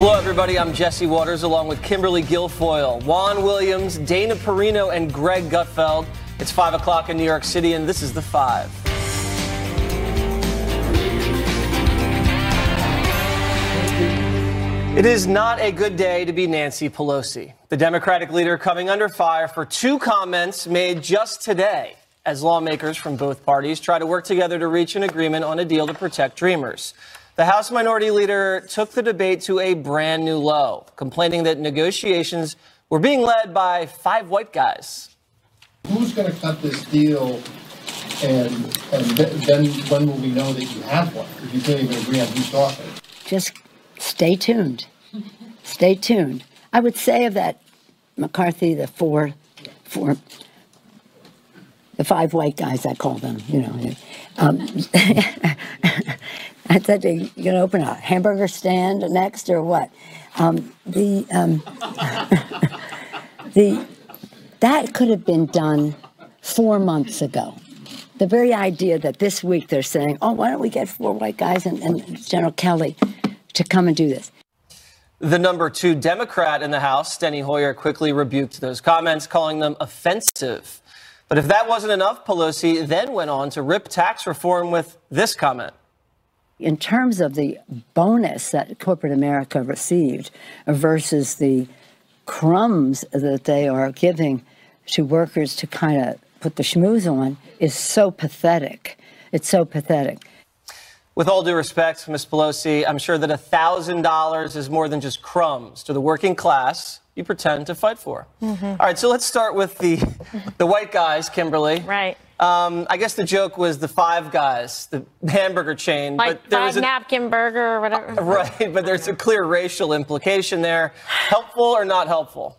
Hello, everybody. I'm Jesse Waters, along with Kimberly Guilfoyle, Juan Williams, Dana Perino, and Greg Gutfeld. It's 5 o'clock in New York City, and this is The Five. It is not a good day to be Nancy Pelosi. The Democratic leader coming under fire for two comments made just today as lawmakers from both parties try to work together to reach an agreement on a deal to protect Dreamers. The House Minority Leader took the debate to a brand new low, complaining that negotiations were being led by five white guys. Who's going to cut this deal, and then when will we know that you have one? If you can't even agree on who's talking. Just stay tuned. Stay tuned. I would say of that McCarthy, the five white guys, I call them, I said, you going to open a hamburger stand next or what? That could have been done 4 months ago. The very idea that this week they're saying, oh, why don't we get four white guys and General Kelly to come and do this? The number 2 Democrat in the House, Steny Hoyer, quickly rebuked those comments, calling them offensive. But if that wasn't enough, Pelosi then went on to rip tax reform with this comment. In terms of the bonus that corporate America received versus the crumbs that they are giving to workers to kind of put the schmooze on is so pathetic. It's so pathetic. With all due respect, Ms. Pelosi, I'm sure that $1,000 is more than just crumbs to the working class you pretend to fight for. Mm-hmm. All right, so let's start with the white guys, Kimberly. Right. I guess the joke was the Five Guys, the hamburger chain. Like but there five napkin burger or whatever. Right, but there's a clear racial implication there. Helpful or not helpful?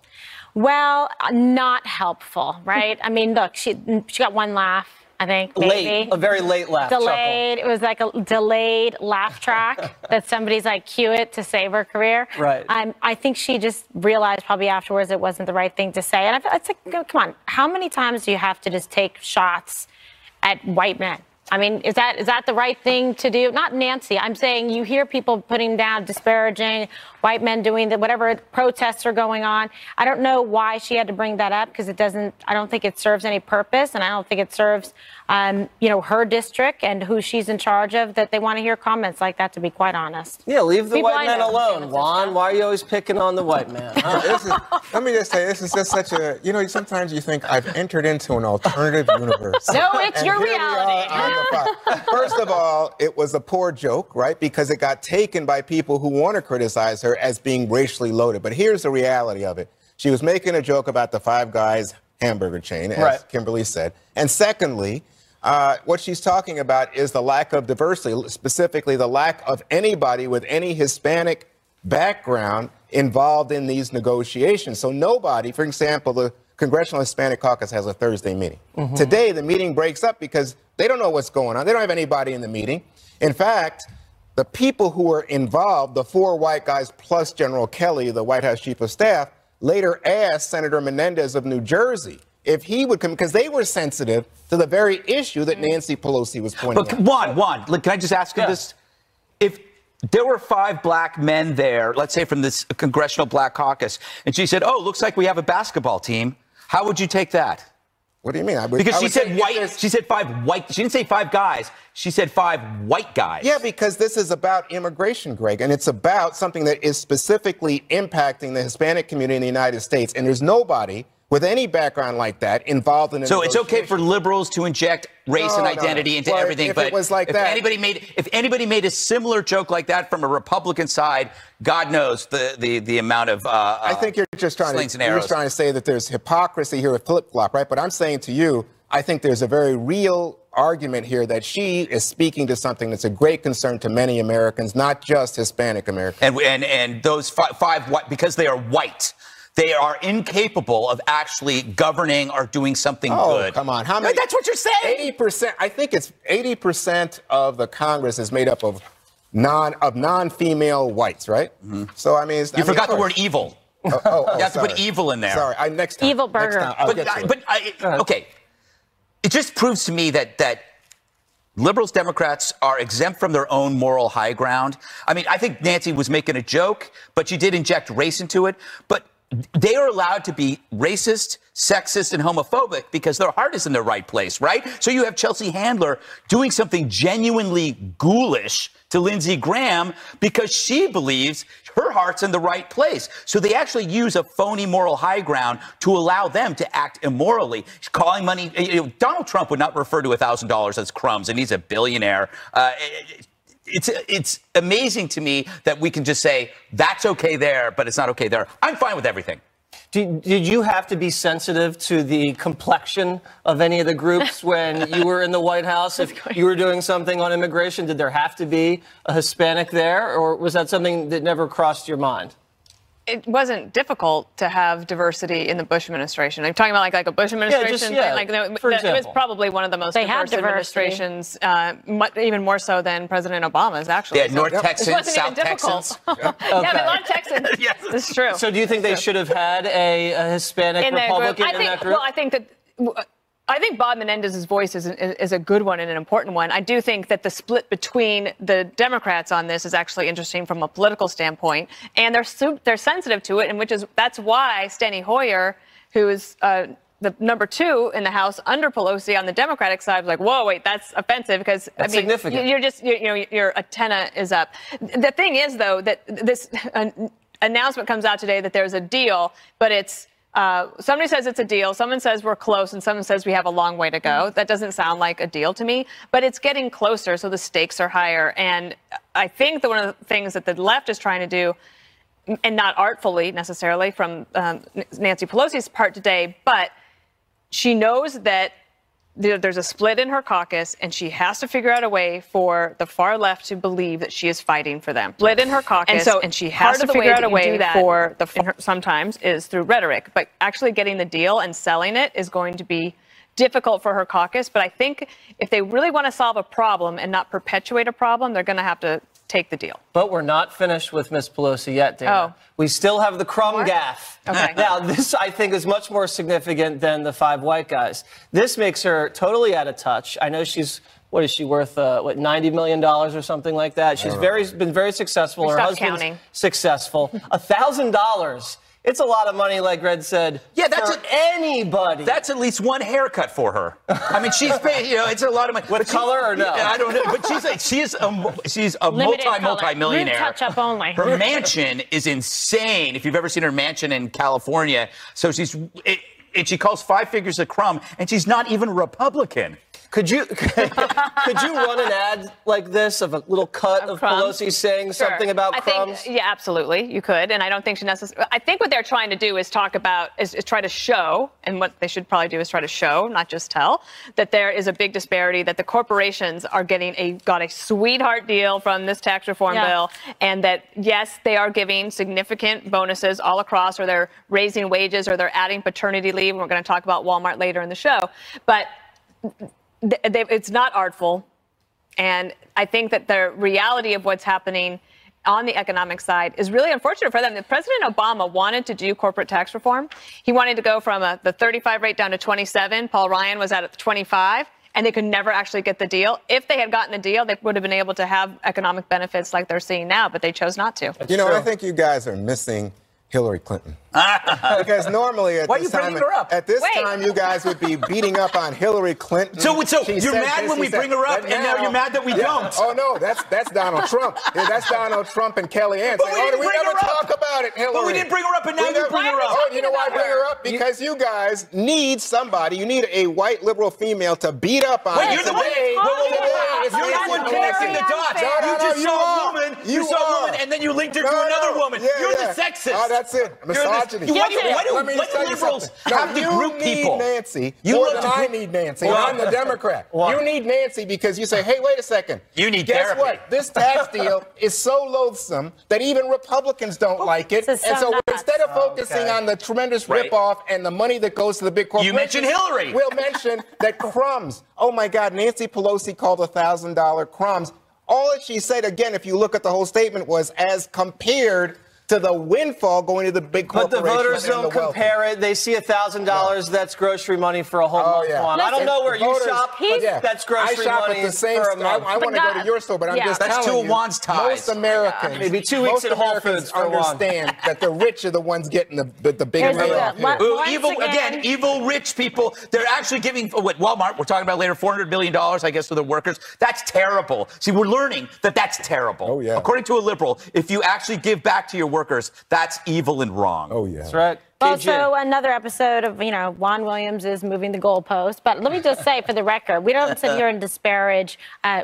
Well, not helpful, right? I mean, look, she got one laugh, I think, maybe. A very late laugh. Delayed. Chuckle. It was like a delayed laugh track that somebody's like, cue it to save her career. Right. I think she just realized probably afterwards it wasn't the right thing to say. And it's like, come on, how many times do you have to just take shots at white men? I mean, is that the right thing to do? Not Nancy. I'm saying you hear people putting down, disparaging white men doing whatever protests are going on. I don't know why she had to bring that up because I don't think it serves any purpose. And I don't think it serves, her district and who she's in charge of, that they want to hear comments like that, to be quite honest. Yeah, leave the white men alone, Juan. Why are you always picking on the white man? Let me just say, this is just such a, sometimes you think I've entered into an alternative universe. No, it's your reality. First of all, it was a poor joke, right? Because it got taken by people who want to criticize her as being racially loaded. But here's the reality of it. She was making a joke about the Five Guys hamburger chain, as Kimberly said. And secondly, what she's talking about is the lack of diversity, specifically the lack of anybody with any Hispanic background involved in these negotiations. So nobody, for example, the Congressional Hispanic Caucus has a Thursday meeting. Mm-hmm. Today, the meeting breaks up because they don't know what's going on. They don't have anybody in the meeting. In fact, the people who were involved, the four white guys plus General Kelly, the White House Chief of Staff, later asked Senator Menendez of New Jersey if he would come, because they were sensitive to the very issue that Nancy Pelosi was pointing out. Juan, can I just ask you this? If there were five black men there, let's say from this Congressional Black Caucus, and she said, oh, looks like we have a basketball team, how would you take that? What do you mean? Because she said white. She said five white. She didn't say five guys. She said five white guys. Yeah, because this is about immigration, Greg, and it's about something that is specifically impacting the Hispanic community in the United States. And there's nobody with any background like that involved in it. So it's okay for liberals to inject race and identity into everything. But it was like that, if anybody made a similar joke like that from a Republican side, God knows the amount of I think you're just trying to say that there's hypocrisy here with flip-flop, right? But I'm saying to you, I think there's a very real argument here that she is speaking to something that's a great concern to many Americans, not just Hispanic Americans. And those five white, because they are white, they are incapable of actually governing or doing something good. Oh, come on. How many? That's what you're saying. 80%. I think it's 80% of the Congress is made up of non-female whites, right? Mm-hmm. So, I mean... You forgot the word evil. You have to put evil in there. Sorry. Next time. Evil burger. Next time, okay. It just proves to me that liberals, Democrats are exempt from their own moral high ground. I mean, I think Nancy was making a joke, but she did inject race into it. But they are allowed to be racist, sexist, and homophobic because their heart is in the right place, right? So you have Chelsea Handler doing something genuinely ghoulish to Lindsey Graham because she believes her heart's in the right place. So they actually use a phony moral high ground to allow them to act immorally. Calling money, Donald Trump would not refer to $1,000 as crumbs, and he's a billionaire. It's amazing to me that we can just say that's okay there, but it's not okay there. I'm fine with everything. Did you have to be sensitive to the complexion of any of the groups when you were in the White House? If you were doing something on immigration, did there have to be a Hispanic there, or was that something that never crossed your mind? It wasn't difficult to have diversity in the Bush administration. I'm talking about like a Bush administration thing. Like, for it was probably one of the most diverse administrations, even more so than President Obama's, actually. Yeah, North Texans, South Texans. Yeah, but a lot of Texans. Yes, it's true. So do you think they should have had a Hispanic Republican in that group? Well, I think Bob Menendez's voice is a good one and an important one. I do think that the split between the Democrats on this is actually interesting from a political standpoint, and they're sensitive to it, and that's why Steny Hoyer, who is the number 2 in the House under Pelosi on the Democratic side, was like, "Whoa, wait, that's offensive," because that's significant. Your antenna is up. The thing is, though, that this announcement comes out today that there's a deal, but it's. Somebody says it's a deal, someone says we're close, and someone says we have a long way to go. That doesn't sound like a deal to me, but it's getting closer, so the stakes are higher. And I think that one of the things that the left is trying to do, and not artfully necessarily from Nancy Pelosi's part today, but she knows that there's a split in her caucus, and she has to figure out a way for the far left to believe that she is fighting for them. Split in her caucus, and she has to figure out a way for sometimes is through rhetoric, but actually getting the deal and selling it is going to be difficult for her caucus. But I think if they really want to solve a problem and not perpetuate a problem, they're going to have to take the deal. But we're not finished with Miss Pelosi yet, Dana. Oh. We still have the crumb gaffe. Okay. Now, this, I think, is much more significant than the 5 white guys. This makes her totally out of touch. I know she's, what is she worth, $90 million or something like that? She's been very successful. Her husband's successful. $1,000. It's a lot of money, like Greg said. Yeah, that's for anybody. That's at least one haircut for her. I mean, she's paid, it's a lot of money. With color or no? I don't know. But she's a multi-millionaire. Touch-up only. Her mansion is insane. If you've ever seen her mansion in California, so she calls 5 figures a crumb, and she's not even a Republican. Could you run an ad like this of a little cut of Pelosi saying something about crumbs? Yeah, absolutely. You could. And I don't think she necessarily. I think what they're trying to do is try to show, and what they should probably do is try to show, not just tell, that there is a big disparity, that the corporations are got a sweetheart deal from this tax reform bill, and that, yes, they are giving significant bonuses all across, or they're raising wages, or they're adding paternity leave. And we're going to talk about Walmart later in the show. But it's not artful, and I think that the reality of what's happening on the economic side is really unfortunate for them. President Obama wanted to do corporate tax reform. He wanted to go from the 35 rate down to 27. Paul Ryan was at 25, and they could never actually get the deal. If they had gotten the deal, they would have been able to have economic benefits like they're seeing now, but they chose not to. I think you guys are missing Hillary Clinton. Because normally at this time you guys would be beating up on Hillary Clinton. So you're mad when we bring her up, and now you're mad that we don't. Oh no, that's Donald Trump. That's Donald Trump and Kellyanne. But we never talk about it, Hillary. But we didn't bring her up, and now you bring her up. Oh, you know why I bring her up? Because you guys need somebody. You need a white liberal female to beat up on. Wait, you're the one connecting the dots. You just saw a woman. You saw a woman, and then you linked her to another woman. You're the sexist. Oh, that's it. Misogyny. Why do liberals have to group people? You need Nancy more than I need Nancy. I'm the Democrat. You need Nancy because you say, hey, wait a second. You need Guess therapy. what? This tax deal is so loathsome that even Republicans don't like it. And so instead of focusing on the tremendous ripoff and the money that goes to the big corporations, you mentioned Hillary. We'll mention that crumbs. Oh, my God, Nancy Pelosi called $1,000 crumbs. All that she said, again, if you look at the whole statement, was as compared to the windfall going to the big But corporations. the voters and don't the wealthy. compare it. They see $1,000. That's grocery money for a whole month. yeah. On. I don't know where you Voters- shop. Yeah. That's grocery I shop money at the same for a store. month. I want to go to your store, but I'm Yeah. just That's telling two you, Juan's ties. most Americans, Maybe 2 weeks most at Whole Americans Foods for Juan. understand that the rich are the ones getting the big Here's the payoff deal. here. Ooh, Once evil again- evil rich people. They're actually giving what Walmart. We're talking about later, $400 billion, I guess, to the workers. That's terrible. See, we're learning that that's terrible. Oh, yeah. According to a liberal, if you actually give back to your workers, that's evil and wrong. Oh, yeah. That's right. Also, KJ. another episode of, Juan Williams is moving the goalpost. But let me just say, for the record, we don't sit here and disparage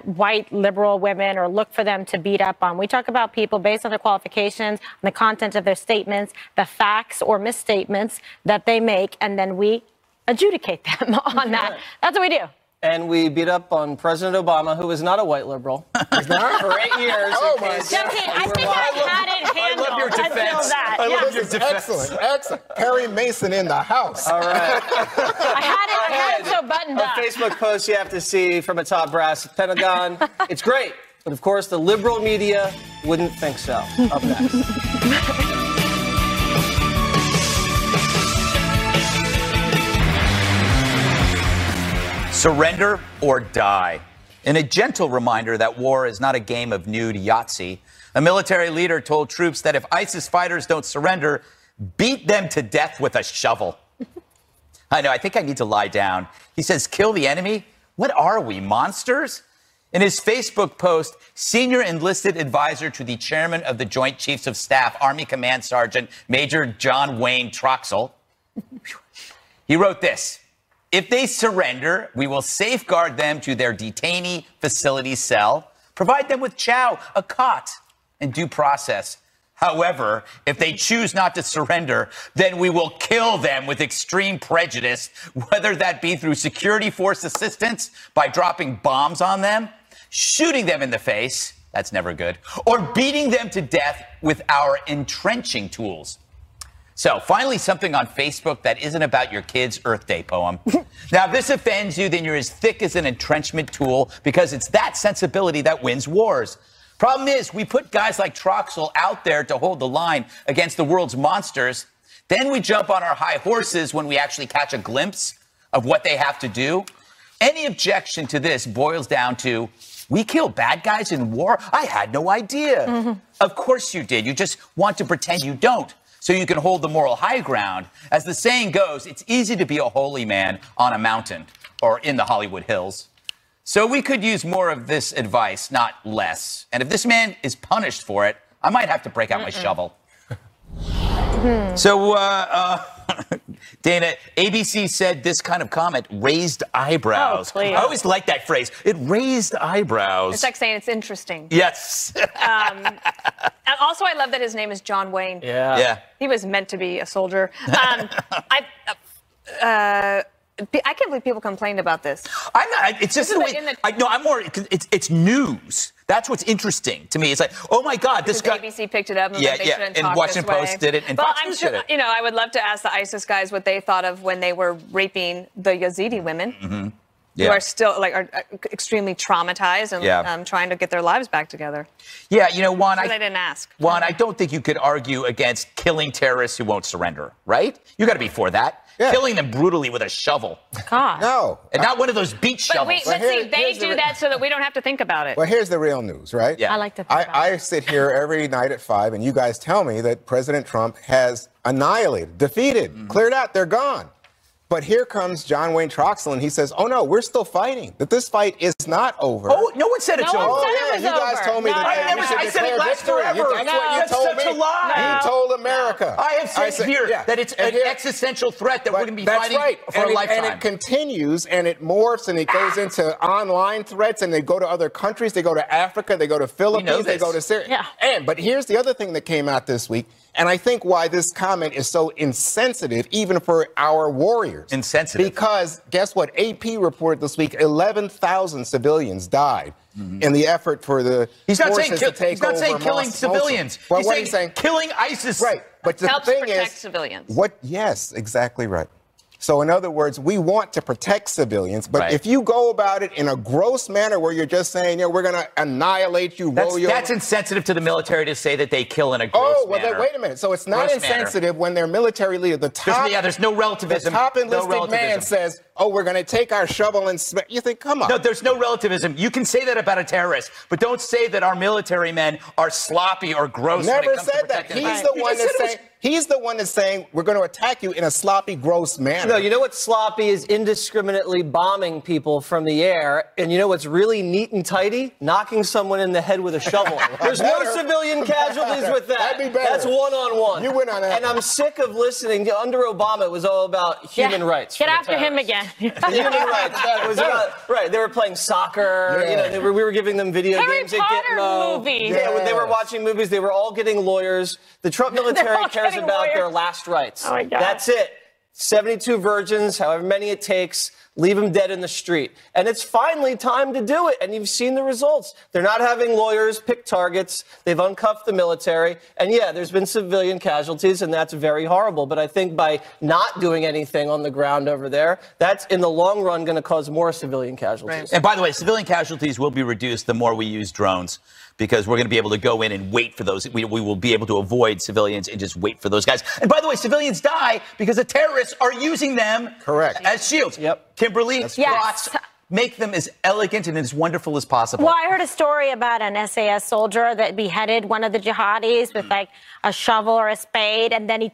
white liberal women or look for them to beat up on. We talk about people based on their qualifications, on the content of their statements, the facts or misstatements that they make, and then we adjudicate them on that. That's what we do. And we beat up on President Obama, who is not a white liberal. He's not for 8 years. Oh, in my case God. Jesse, I you were think watching. I had it handled. I love your Let's defense. feel that. I love Yeah. your This is excellent, excellent. Perry Mason in the house. All right. I had it so buttoned A up. Facebook post you have to see from a top brass Pentagon. It's great, but of course the liberal media wouldn't think so. Up next. Surrender or die. In a gentle reminder that war is not a game of nude Yahtzee, a military leader told troops that if ISIS fighters don't surrender, beat them to death with a shovel. I know, I think I need to lie down. He says, kill the enemy? What are we, monsters? In his Facebook post, senior enlisted advisor to the chairman of the Joint Chiefs of Staff, Army Command Sergeant Major John Wayne Troxel, he wrote this. If they surrender, we will safeguard them to their detainee facility cell, provide them with chow, a cot, and due process. However, if they choose not to surrender, then we will kill them with extreme prejudice, whether that be through security force assistance by dropping bombs on them, shooting them in the face, that's never good, or beating them to death with our entrenching tools. So, finally, something on Facebook that isn't about your kid's Earth Day poem. Now, if this offends you, then you're as thick as an entrenchment tool because it's that sensibility that wins wars. Problem is, we put guys like Troxel out there to hold the line against the world's monsters. Then we jump on our high horses when we actually catch a glimpse of what they have to do. Any objection to this boils down to, we kill bad guys in war? I had no idea. Of course you did. You just want to pretend you don't, so you can hold the moral high ground. As the saying goes, it's easy to be a holy man on a mountain or in the Hollywood Hills. So we could use more of this advice, not less. And if this man is punished for it, I might have to break out my shovel. So, Dana, ABC said this kind of comment raised eyebrows. Oh, please. I always like that phrase. It raised eyebrows. It's like saying it's interesting. Yes. And also, I love that his name is John Wayne. Yeah. He was meant to be a soldier. I can't believe people complained about this. I'm not, it's just This the is way, in the- I'm more, it's news. That's what's interesting to me. It's like, oh my God, this guy. ABC picked it up and Yeah, they yeah, shouldn't and talk Washington this way. Post did it, and But Fox I'm News sure, did it. I would love to ask the ISIS guys what they thought of when they were raping the Yazidi women. Who Yeah. are still are extremely traumatized and Yeah. trying to get their lives back together. Yeah, you know, Juan, But I didn't ask. Juan, I don't think you could argue against killing terrorists who won't surrender, right? You got to be for that. Yeah. Killing them brutally with a shovel. God. No. And not one of those beach But, shovels. but see, they here's the do re- that so that we don't have to think about it. Well, here's the real news, right? Yeah. I like to think about I sit here every night at 5, and you guys tell me that President Trump has annihilated, defeated, cleared out, they're gone. But here comes John Wayne Troxel, and he says, oh, no, we're still fighting, that this fight is not over. Oh, no one said it's No one over. said Oh, yeah, was you guys over. told me No, that I we never- should I said it declare lasts victory. forever. That's what you That's told such me. a lie. You told America. I have said here yeah. that it's And an here- existential threat that we're going to be That's fighting right. for and a lifetime. And it continues, and it morphs, and it goes into online threats, and they go to other countries. They go to Africa. They go to Philippines. They this. go to Syria. Yeah. But here's the other thing that came out this week, and I think why this comment is so insensitive, even for our warriors. Insensitive. Because guess what? AP reported this week 11,000 civilians died in the effort for the He's not saying, forces to take he's not over saying killing Mosul. civilians. Well, He's what he's saying, killing ISIS. right? But the Helps thing protect is, civilians. What? Yes, exactly right. So in other words, we want to protect civilians, but Right. if you go about it in a gross manner where you're just saying, we're going to annihilate you, roll you That's insensitive to the military to say that they kill in a gross manner. Then wait a minute. So it's not Gross manner. insensitive when their military leader, There's no relativism. the top enlisted no man relativism. says, we're going to take our shovel and smash. You think, come on. No, there's no relativism. You can say that about a terrorist, but don't say that our military men are sloppy or gross. when it Never comes to said that. protecting He's us. the You one just that's said it saying. He's the one that's saying we're going to attack you in a sloppy, gross manner. No, you know what's sloppy is indiscriminately bombing people from the air. And you know what's really neat and tidy? Knocking someone in the head with a shovel. There's no Better. civilian casualties with that. That'd be better. That's one-on-one. You win on that And one. I'm sick of listening. Under Obama, it was all about human rights. Get for the after him terrorists. again. Human rights. It was about, right, they were playing soccer. Yeah. We were giving them video Harry games at Potter Gitmo. movies. Yeah, when they were Yes. watching movies, they were all getting lawyers. The Trump military all cares getting about their lawyers. last rights. Oh, my God. That's it. 72 virgins, however many it takes, leave them dead in the street. And it's finally time to do it. And you've seen the results. They're not having lawyers pick targets. They've uncuffed the military. And yeah, there's been civilian casualties, and that's very horrible. But I think by not doing anything on the ground over there, that's in the long run going to cause more civilian casualties. And by the way, civilian casualties will be reduced the more we use drones, because we're going to be able to go in and wait for those. We will be able to avoid civilians and just wait for those guys. And by the way, civilians die because the terrorists are using them Correct. as shields. Yep. Kimberly, Yes. plots make them as elegant and as wonderful as possible. Well, I heard a story about an SAS soldier that beheaded one of the jihadis with like a shovel or a spade, and then he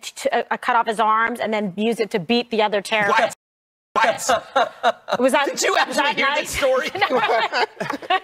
cut off his arms and then used it to beat the other terrorists. What? Was that? Did you was actually that hear nice? this story?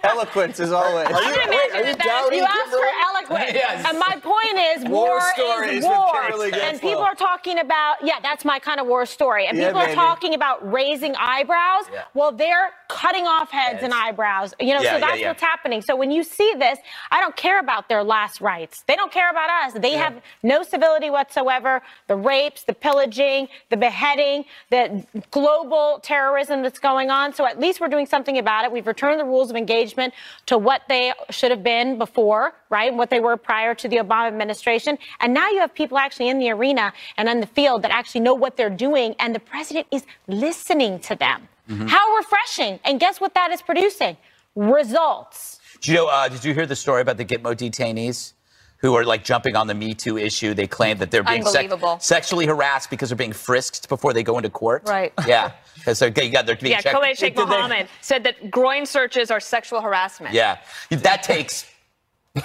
Eloquence, as always. I can imagine you that doubting you asked for Kimberly? eloquence. Yes. And my point is, War war stories is with war. Kimberly And Guenslow. people are talking about, that's my kind of war story. And Yeah, people are baby. talking about raising eyebrows. Yeah. Well, they're cutting off heads and eyebrows. Yeah, so yeah, that's yeah. what's happening. So when you see this, I don't care about their last rights. They don't care about us. They have no civility whatsoever. The rapes, the pillaging, the beheading, the global terrorism that's going on. So at least we're doing something about it. We've returned the rules of engagement to what they should have been before, right? What they were prior to the Obama administration. And now you have people actually in the arena and in the field that actually know what they're doing. And the president is listening to them. How refreshing. And guess what that is producing? Results. Did you hear the story about the Gitmo detainees who are like jumping on the Me Too issue? They claim that they're being Unbelievable. sexually harassed because they're being frisked before they go into court. Right. Yeah. Because they're being Yeah, checked. Khaled Sheikh Mohammed said that groin searches are sexual harassment. Yeah. That takes.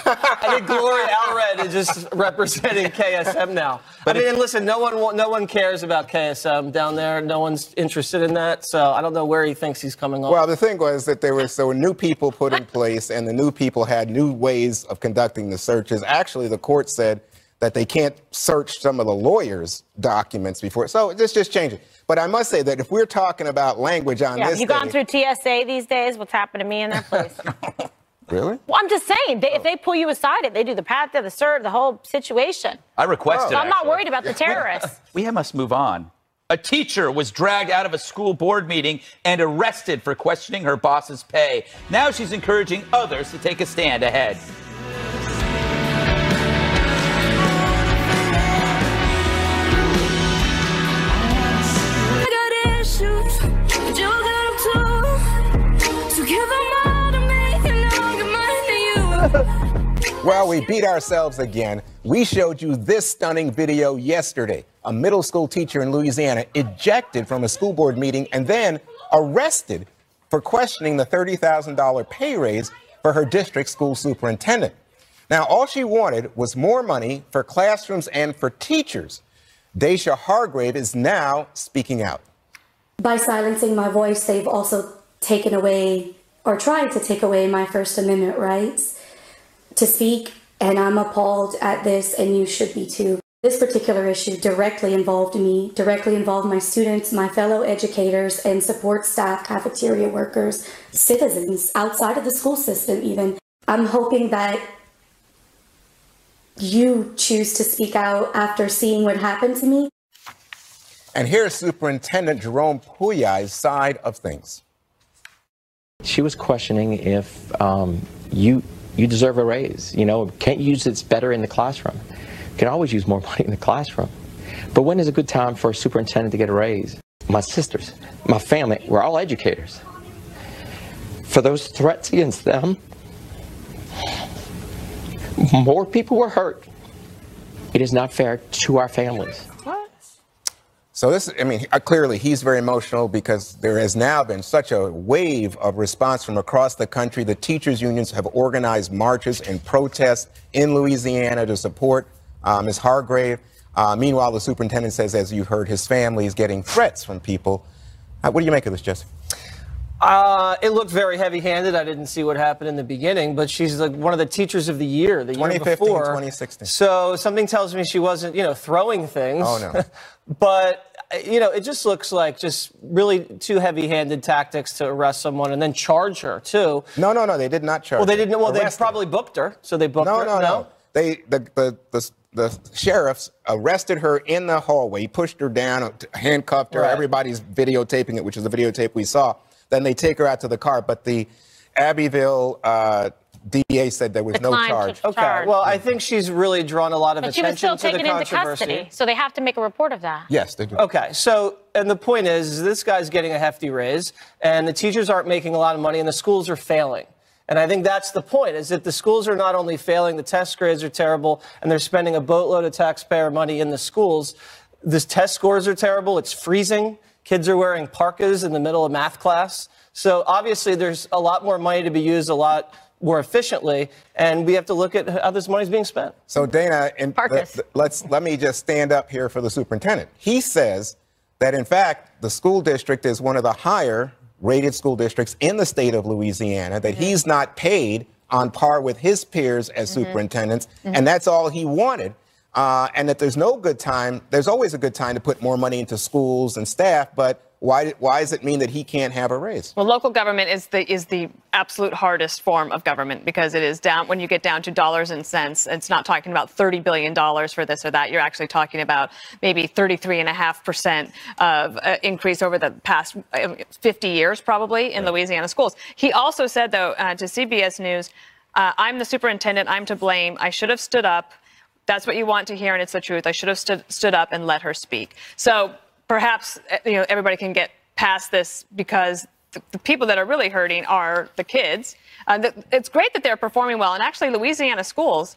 I think Gloria Allred is just representing KSM now. And listen, no one cares about KSM down there. No one's interested in that. So I don't know where he thinks he's coming on. Well, the thing was that there were new people put in place, and the new people had new ways of conducting the searches. Actually, the court said that they can't search some of the lawyers' documents before. So let's just change it. But I must say that if we're talking about language on Yeah, this have you gone thing- through TSA these days? What's happened to me in that place? Really? Well, I'm just saying, if they pull you aside, if they do the pat, the cert, the whole situation. I requested. So I'm not actually. worried about the terrorists. We must move on. A teacher was dragged out of a school board meeting and arrested for questioning her boss's pay. Now she's encouraging others to take a stand ahead. Well, we beat ourselves again. We showed you this stunning video yesterday. A middle school teacher in Louisiana ejected from a school board meeting and then arrested for questioning the $30,000 pay raise for her district school superintendent. Now, all she wanted was more money for classrooms and for teachers. Daisha Hargrave is now speaking out. By silencing my voice, they've also taken away or tried to take away my First Amendment rights to speak, and I'm appalled at this, and you should be too. This particular issue directly involved me, directly involved my students, my fellow educators, and support staff, cafeteria workers, citizens outside of the school system even. I'm hoping that you choose to speak out after seeing what happened to me. And here's Superintendent Jerome Puyai's side of things. She was questioning if you deserve a raise. Can't you use it better in the classroom? You can always use more money in the classroom. But when is a good time for a superintendent to get a raise? my sisters, my family, we're all educators. For those threats against them, more people were hurt. It is not fair to our families. So this, I mean, clearly he's very emotional because there has now been such a wave of response from across the country. The teachers' unions have organized marches and protests in Louisiana to support Ms. Hargrave. Meanwhile, the superintendent says, as you heard, his family is getting threats from people. What do you make of this, Jesse? It looked very heavy-handed. I didn't see what happened in the beginning, but she's like one of the teachers of the year, the year 2015, before. 2016. So something tells me she wasn't, throwing things. Oh, no. But, it just looks like just really two heavy-handed tactics to arrest someone and then charge her, too. No, they did not charge her. Well, they didn't. Well, they Arrested probably booked her, so they booked her. No. The sheriffs arrested her in the hallway, pushed her down, handcuffed her. Right. Everybody's videotaping it, which is the videotape we saw. Then they take her out to the car, but the Abbeville DA said there was no charge. Okay, well, I think she's really drawn a lot of But she was attention still to the taken into controversy. custody, so they have to make a report of that. Yes, they do. Okay, so, and the point is this guy's getting a hefty raise, and the teachers aren't making a lot of money, and the schools are failing. And I think that's the point, is that the schools are not only failing, the test grades are terrible, and they're spending a boatload of taxpayer money in the schools. The test scores are terrible. It's freezing. Kids are wearing parkas in the middle of math class. So obviously there's a lot more money to be used a lot more efficiently, and we have to look at how this money's being spent. So Dana, let me just stand up here for the superintendent. He says that, in fact, the school district is one of the higher rated school districts in the state of Louisiana, that he's not paid on par with his peers as superintendents, and that's all he wanted. And that there's always a good time to put more money into schools and staff, but why does it mean that he can't have a raise? Well, local government is the absolute hardest form of government because it is down when you get down to dollars and cents. It's not talking about $30 billion for this or that. You're actually talking about maybe 33.5% of increase over the past 50 years, probably in Louisiana schools. He also said, though, to CBS News, I'm the superintendent. I'm to blame. I should have stood up. That's what you want to hear, and it's the truth. I should have stood up and let her speak. So perhaps everybody can get past this because the people that are really hurting are the kids. It's great that they're performing well, and actually Louisiana schools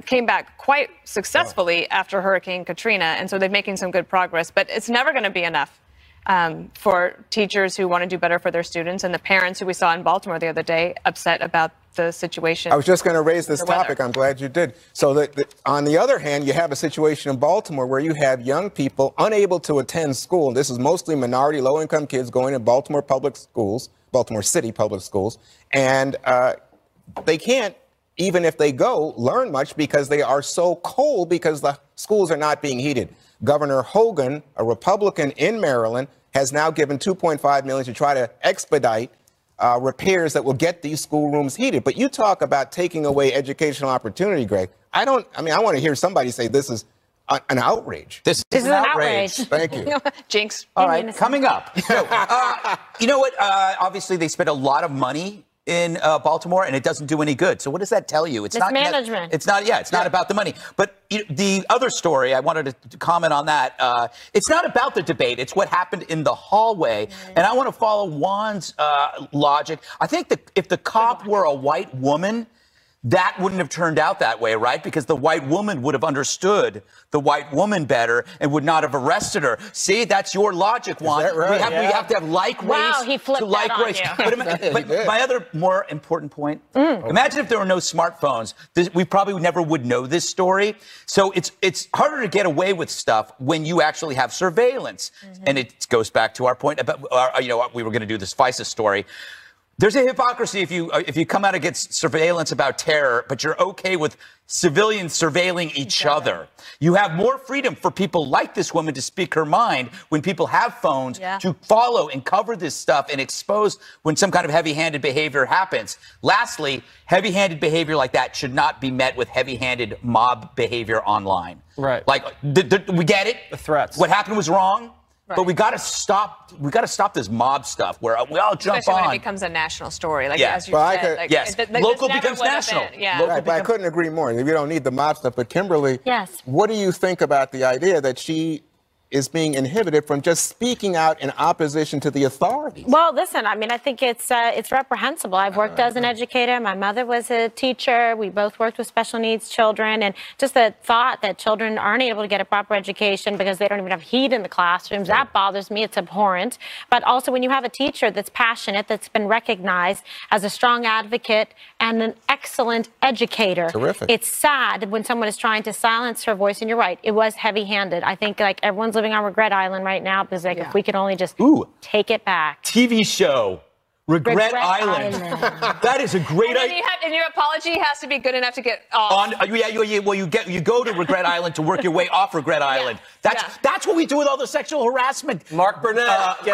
came back quite successfully after Hurricane Katrina, and so they're making some good progress. But it's never going to be enough for teachers who want to do better for their students and the parents who we saw in Baltimore the other day upset about the situation. I was just going to raise this topic. I'm glad you did. So on the other hand, you have a situation in Baltimore where you have young people unable to attend school. This is mostly minority, low-income kids going to Baltimore public schools, Baltimore City public schools, and they can't, even if they go, learn much because they are so cold because the schools are not being heated. Governor Hogan, a Republican in Maryland, has now given $2.5 million to try to expedite repairs that will get these schoolrooms heated. But you talk about taking away educational opportunity, Greg. I want to hear somebody say this is an outrage. This is an outrage. Thank you. Jinx. All right, coming up. You know what? Obviously, they spent a lot of money in Baltimore, and it doesn't do any good. So what does that tell you? It's not mismanagement. It's not about the money. But the other story, I wanted to comment on that. It's not about the debate. It's what happened in the hallway. And I want to follow Juan's logic. I think that if the cop were a white woman, that wouldn't have turned out that way, right? Because the white woman would have understood the white woman better and would not have arrested her. See, that's your logic, Juan. Is that right? We have to have like race Wow, he flipped to like that on race. you. But my other more important point, imagine if there were no smartphones. We probably never would know this story. So it's harder to get away with stuff when you actually have surveillance. And it goes back to our point about, we were going to do this FISA story. There's a hypocrisy if you come out against surveillance about terror, but you're okay with civilians surveilling each other. You have more freedom for people like this woman to speak her mind when people have phones to follow and cover this stuff and expose when some kind of heavy-handed behavior happens. Lastly, heavy-handed behavior like that should not be met with heavy-handed mob behavior online. Right. Like, we get it. The threats. What happened was wrong. Right. But we got to stop. We got to stop this mob stuff where we all jump Especially on. when it becomes a national story, like as you Well, said. Local becomes national. Right, but I couldn't agree more. We don't need the mob stuff. But Kimberly, Yes. What do you think about the idea that she is being inhibited from just speaking out in opposition to the authorities. Well, listen, I mean, I think it's reprehensible. I've worked as an educator. My mother was a teacher. We both worked with special needs children. And just the thought that children aren't able to get a proper education because they don't even have heat in the classrooms, that bothers me. It's abhorrent. But also when you have a teacher that's passionate, that's been recognized as a strong advocate and an excellent educator. Terrific. It's sad when someone is trying to silence her voice. And you're right, it was heavy-handed. I think like everyone's living on regret island right now because like if we could only just take it back. TV show. Regret Island. That is a great idea. And your apology has to be good enough to get off. You go to Regret Island to work your way off Regret Island. That's what we do with all the sexual harassment. Mark Burnett. You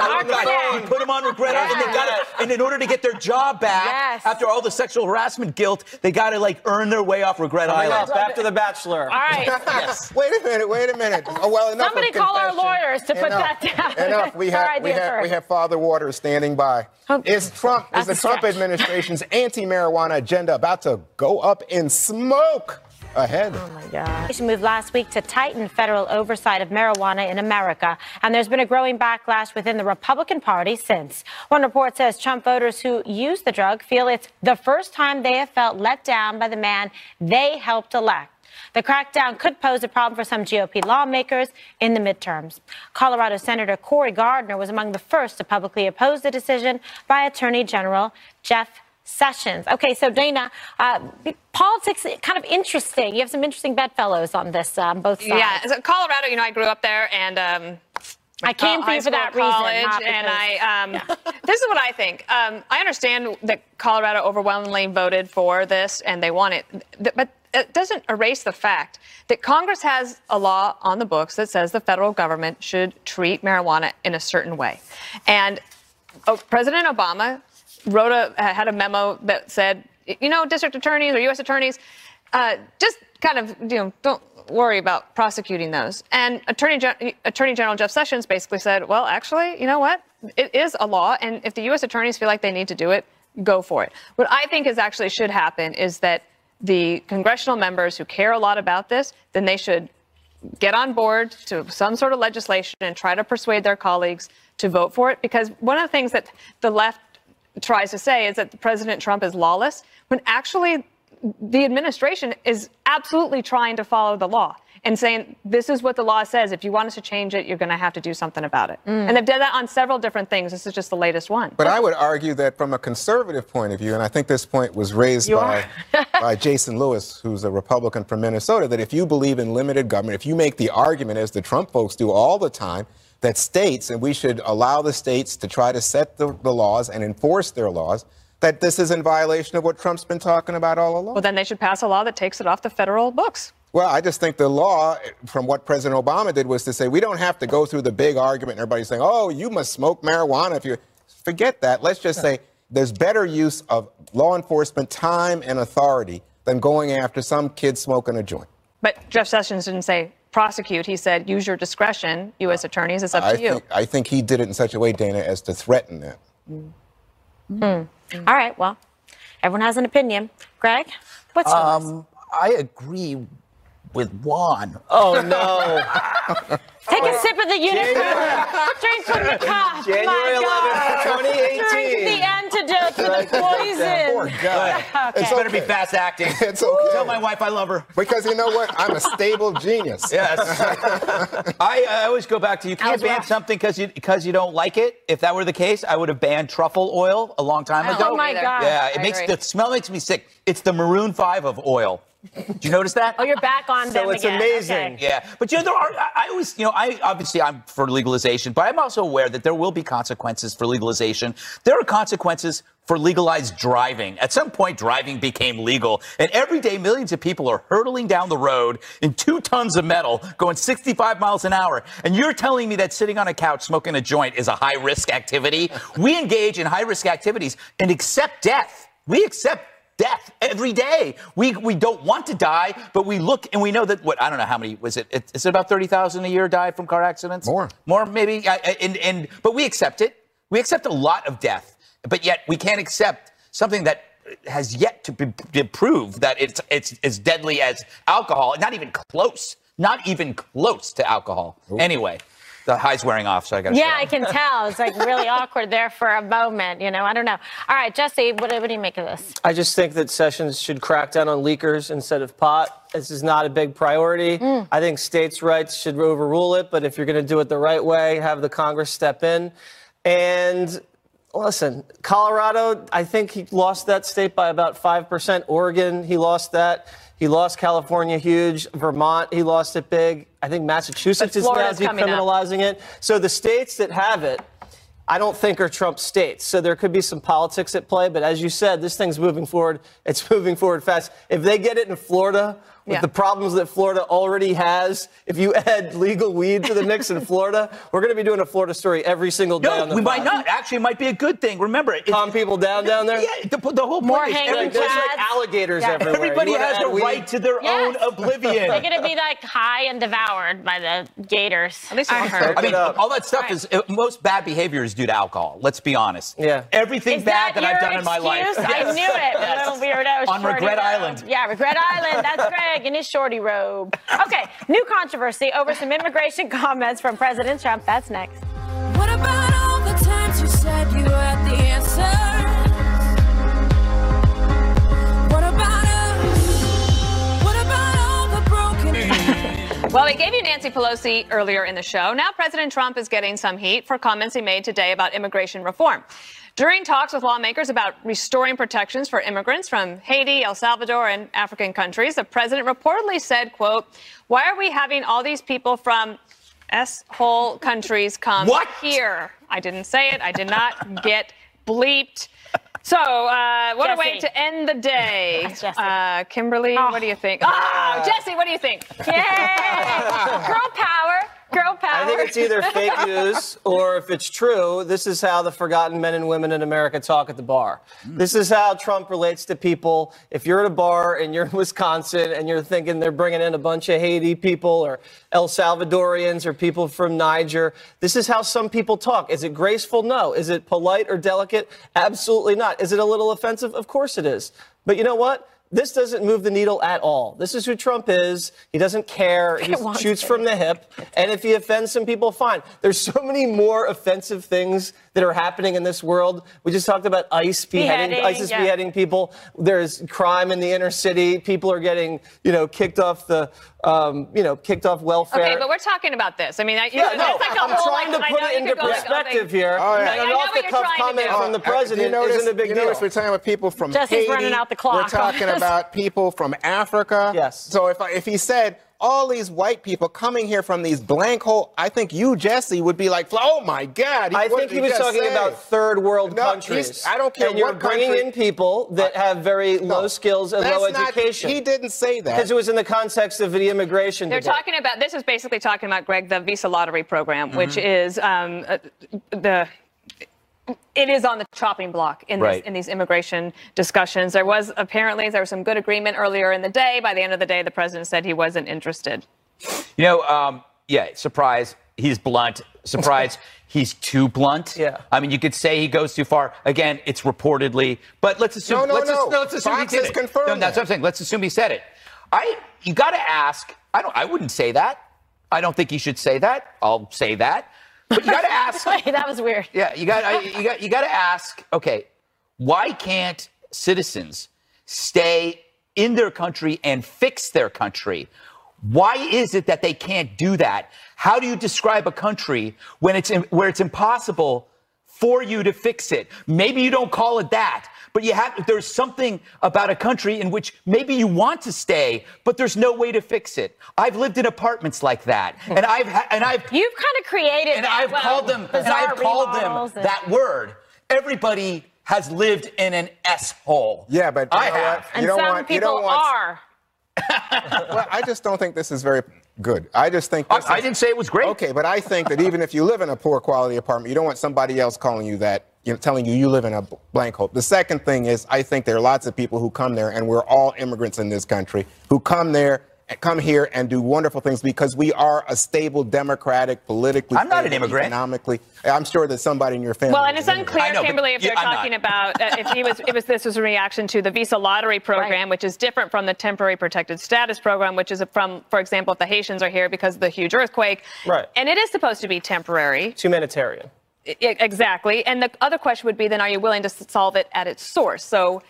put them on Regret Island. And in order to get their job back after all the sexual harassment guilt, they got to like earn their way off Regret Island. After The Bachelor. All right. Yes. Wait a minute. Oh, well, enough. Somebody call our lawyers to put that down. Enough. We have Father Waters standing by. Is the Trump administration's anti-marijuana agenda about to go up in smoke? Ahead. Oh my God. She moved last week to tighten federal oversight of marijuana in America, and there's been a growing backlash within the Republican Party since. One report says Trump voters who use the drug feel it's the first time they have felt let down by the man they helped elect. The crackdown could pose a problem for some GOP lawmakers in the midterms. Colorado Senator Cory Gardner was among the first to publicly oppose the decision by Attorney General Jeff Sessions. Okay, so Dana, politics kind of interesting. You have some interesting bedfellows on this, both sides. Yeah, so Colorado, I grew up there, and I came for you for that reason. And this is what I think. I understand that Colorado overwhelmingly voted for this, and they want it, but it doesn't erase the fact that Congress has a law on the books that says the federal government should treat marijuana in a certain way. And President Obama had a memo that said, district attorneys or U.S. attorneys, just kind of, don't worry about prosecuting those. And Attorney General Jeff Sessions basically said, well, actually, you know what? It is a law, and if the U.S. attorneys feel like they need to do it, go for it. What I think actually should happen is that the congressional members who care a lot about this, then they should get on board to some sort of legislation and try to persuade their colleagues to vote for it. Because one of the things that the left tries to say is that President Trump is lawless, when actually the administration is absolutely trying to follow the law and saying, this is what the law says. If you want us to change it, you're going to have to do something about it. And they've done that on several different things. This is just the latest one. But I would argue that from a conservative point of view, and I think this point was raised by Jason Lewis, who's a Republican from Minnesota, that if you believe in limited government, if you make the argument, as the Trump folks do all the time, that states, and we should allow the states to try to set the laws and enforce their laws, that this is in violation of what Trump's been talking about all along. Well, then they should pass a law that takes it off the federal books. Well, I just think the law, from what President Obama did, was to say we don't have to go through the big argument and everybody saying, oh, you must smoke marijuana if you... Forget that. Let's just say there's better use of law enforcement time and authority than going after some kid smoking a joint. But Jeff Sessions didn't say prosecute. He said use your discretion, U.S. attorneys. It's up to you. I think he did it in such a way, Dana, as to threaten that. All right, well, everyone has an opinion. Greg, what's yours? I agree with Juan. Oh, no. Take a sip of the unicorn. Drink from the cup. January 11th, 2018. Drink the antidote for the poison. Poor guy. It's better be fast acting. It's okay. Tell my wife I love her. Because you know what? I'm a stable genius. Yes. I always go back to you can't ban something because you don't like it. If that were the case, I would have banned truffle oil a long time ago. Oh, my God. Yeah, the smell makes me sick. It's the Maroon 5 of oil. Did you notice that? Oh, you're back on them So it's again. amazing. Okay. Yeah, but there are. I always, I'm for legalization, but I'm also aware that there will be consequences for legalization. There are consequences for legalized driving. At some point, driving became legal, and every day millions of people are hurtling down the road in 2 tons of metal, going 65 miles an hour. And you're telling me that sitting on a couch smoking a joint is a high-risk activity? We engage in high-risk activities and accept death. We accept death every day. We don't want to die, but we look and we know that I don't know how many was it? Is it about 30,000 a year die from car accidents? More maybe. But we accept it. We accept a lot of death, but yet we can't accept something that has yet to be proved that it's as deadly as alcohol. Not even close. Not even close to alcohol. Anyway. The high's wearing off, so I got to Yeah, I can tell. It's like really awkward there for a moment. I don't know. All right, Jesse, what do you make of this? I just think that Sessions should crack down on leakers instead of pot. This is not a big priority. I think states' rights should overrule it, but if you're going to do it the right way, have the Congress step in. And listen, Colorado, I think he lost that state by about 5%. Oregon, he lost that. He lost California huge. Vermont, he lost it big. I think Massachusetts is now decriminalizing it. So the states that have it, I don't think are Trump states. So there could be some politics at play. But as you said, this thing's moving forward. It's moving forward fast. If they get it in Florida, with the problems that Florida already has, if you add legal weed to the mix in Florida, we're going to be doing a Florida story every single day on the we might not. Actually, it might be a good thing. Remember, calm people down there? Yeah, the whole More point is hanging there's chads. like alligators everywhere. everybody has the right to their own oblivion. They're going to be like high and devoured by the gators. At least I heard. I mean, all that stuff is most bad behavior is due to alcohol. Let's be honest. Yeah. Everything Is bad that that I've your done in my life. excuse? I knew it. Little weirdo. On shorty Regret robe. Island. Yeah, Regret Island. That's Greg in his shorty robe. Okay, new controversy over some immigration comments from President Trump. That's next. What about all the times you said you had the answer? What about us? What about all the broken? Well, we gave you Nancy Pelosi earlier in the show. Now President Trump is getting some heat for comments he made today about immigration reform. During talks with lawmakers about restoring protections for immigrants from Haiti, El Salvador, and African countries, the president reportedly said, quote, "Why are we having all these people from S-hole countries come here?" I didn't say it. I did not get bleeped. So, what a way to end the day. Kimberly, what do you think? Jesse, what do you think? Yay! Girl power. Girl power. I think it's either fake news or, if it's true, this is how the forgotten men and women in America talk at the bar. This is how Trump relates to people. If you're at a bar and you're in Wisconsin and you're thinking they're bringing in a bunch of Haiti people or El Salvadorians or people from Niger, this is how some people talk. Is it graceful? No. Is it polite or delicate? Absolutely not. Is it a little offensive? Of course it is. But you know what? This doesn't move the needle at all. This is who Trump is. He doesn't care. He shoots from the hip. And if he offends some people, fine. There's so many more offensive things that are happening in this world. We just talked about ISIS beheading people. There's crime in the inner city. People are getting, kicked off the, kicked off welfare. Okay, but we're talking about this. I mean, I'm trying to put it into perspective here. An off-the-cuff comment from the president isn't a big deal. You notice we're talking about people from Jesse's Haiti. running out the clock. We're talking about people from Africa. Yes. So if he said all these white people coming here from these blank hole, I think you, Jesse, would be like, oh my God. I think he was talking about third world countries. I don't care and you're what bringing country. in people that have very low skills and low education. He didn't say that. Because it was in the context of the immigration They're debate. talking about, this is basically talking about, Greg, the visa lottery program, which is it is on the chopping block in these immigration discussions. There was some good agreement earlier in the day. By the end of the day, the president said he wasn't interested. Surprise. He's blunt. Surprise. He's too blunt. Yeah. I mean, you could say he goes too far. Again, it's reportedly, but let's assume. Let's assume Fox he did has it. confirmed No, that's what I'm saying. Let's assume he said it. You got to ask. I wouldn't say that. I don't think he should say that. I'll say that. But you got to ask. Wait, that was weird. Yeah, you got to ask. Okay, why can't citizens stay in their country and fix their country? Why is it that they can't do that? How do you describe a country where it's impossible for you to fix it? Maybe you don't call it that, but there's something about a country in which maybe you want to stay, but there's no way to fix it. I've lived in apartments like that, and you've kind of created and I've called them that word. Everybody has lived in an S-hole. Yeah, but I have. And some people are. Well, I just don't think this is very good. I just think I didn't say it was great. Okay, but I think that even if you live in a poor quality apartment, you don't want somebody else calling you that, telling you live in a blank hole. The second thing is, I think there are lots of people who come there, and we're all immigrants in this country, who come there come here and do wonderful things because we are a stable, democratic, politically. I'm not an stable, immigrant. Economically, I'm sure that somebody in your family. Well, and it's is an immigrant. unclear, Kimberly, if they're talking about if this was a reaction to the visa lottery program, which is different from the temporary protected status program, which is from, for example, if the Haitians are here because of the huge earthquake. Right. And it is supposed to be temporary. It's humanitarian. Exactly. And the other question would be, then, are you willing to solve it at its source? So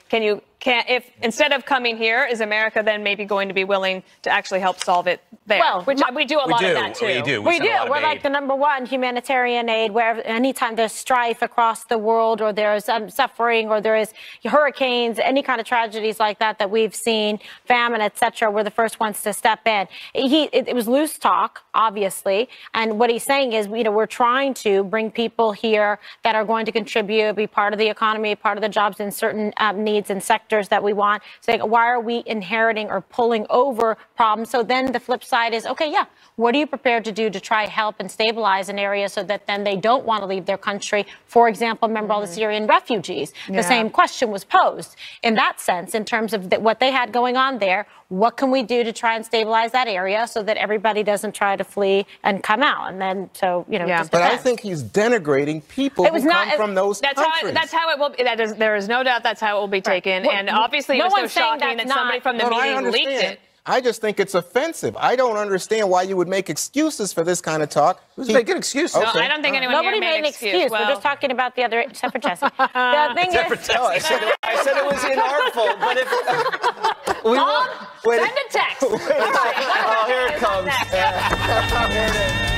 if instead of coming here, is America then maybe going to be willing to actually help solve it there? Well, which we do a lot of that too. We do. We send do. a lot of We're aid. like the number one humanitarian aid where anytime there's strife across the world or there's suffering or there is hurricanes, any kind of tragedies like that we've seen, famine, etc., we're the first ones to step in. It was loose talk, obviously. And what he's saying is, we're trying to bring people here that are going to contribute, be part of the economy, part of the jobs in certain needs and sectors that we want. So why are we inheriting or pulling over problems? So then the flip side is, okay, yeah, what are you prepared to do to try help and stabilize an area so that then they don't want to leave their country? For example, remember all the Syrian refugees? The same question was posed in that sense, in terms of what they had going on there. What can we do to try and stabilize that area so that everybody doesn't try to flee and come out? And then, so, just But I depends. think he's denigrating people who come from those countries. That's how it will be. There is no doubt that's how it will be taken. Well, and obviously, no it was so one's saying shocking that that's somebody not- from the No, I meeting leaked understand. it. I just think it's offensive. I don't understand why you would make excuses for this kind of talk. Who's making excuses? No, I don't think anyone Nobody here made an excuse. Well, We're just talking about the other, except for Jesse. The thing is, No, I said it was inartful, but if we Mom, wait, send a text. oh, here it comes. Next. Here it is.